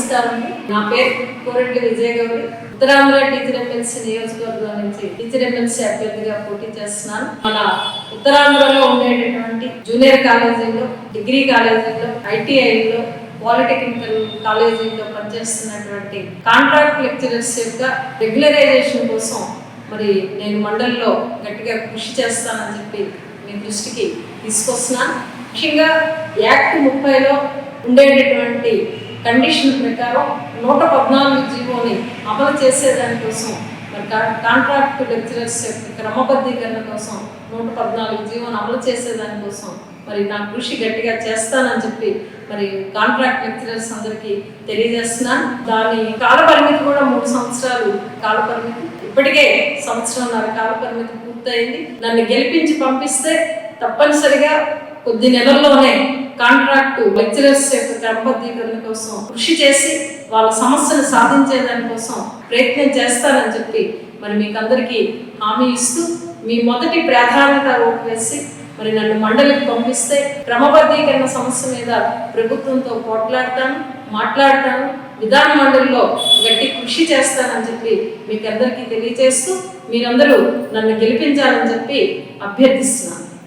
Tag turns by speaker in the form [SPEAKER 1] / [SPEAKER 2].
[SPEAKER 1] నమస్కారం. నా పేరు కోరెంటి విజయ గౌరి. ఉత్తరాంధ్ర టీచర్ ఎమ్మెల్సీ నియోజకవర్గం నుంచి టీచర్ ఎమ్మెల్సీ అభ్యర్థిగా పోటీ చేస్తున్నాను. మన ఉత్తరాంధ్రలో ఉండేటటువంటి జూనియర్ కాలేజీల్లో, డిగ్రీ కాలేజీల్లో, ఐటీఐలో, పాలిటెక్నికల్ కాలేజీల్లో పనిచేస్తున్నటువంటి కాంట్రాక్ట్ లెక్చరర్స్ యొక్క రెగ్యులరైజేషన్ కోసం మరి నేను మండలిలో గట్టిగా కృషి చేస్తానని చెప్పి మీ దృష్టికి తీసుకొస్తున్నాను. ముఖ్యంగా యాక్ట్ 30లో ఉండేటటువంటి కండిషన్ ప్రకారం 114 జీవోని అమలు చేసేదానికోసం మరి కాంట్రాక్ట్ లెక్చరర్స్ యొక్క క్రమబద్ధీకరణ కోసం 114 జీవోని అమలు చేసేదానికోసం మరి నా కృషి గట్టిగా చేస్తానని చెప్పి మరి కాంట్రాక్ట్ లెక్చరర్స్ అందరికీ తెలియజేస్తున్నాను. దాని కాల పరిమితి కూడా 3 సంవత్సరాలు కాల పరిమితి. ఇప్పటికే 1.5 సంవత్సరాల కాల పరిమితి పూర్తయింది. నన్ను గెలిపించి పంపిస్తే తప్పనిసరిగా కొద్ది నెలల్లోనే కాంట్రాక్ట్ లెక్చరర్స్ యొక్క క్రమబద్ధీకరణ కోసం కృషి చేసి వాళ్ళ సమస్యను సాధించేదానికోసం ప్రయత్నం చేస్తానని చెప్పి మరి మీకు అందరికీ హామీ ఇస్తూ మీ మొదటి ప్రాధాన్యత ఓటు వేసి మరి నన్ను మండలికి పంపిస్తే క్రమబద్ధీకరణ సమస్య మీద ప్రభుత్వంతో మాట్లాడతాను, విధాన మండలిలో గట్టి కృషి చేస్తానని చెప్పి మీకు అందరికీ తెలియజేస్తూ మీరందరూ నన్ను గెలిపించాలని చెప్పి అభ్యర్థిస్తున్నాను.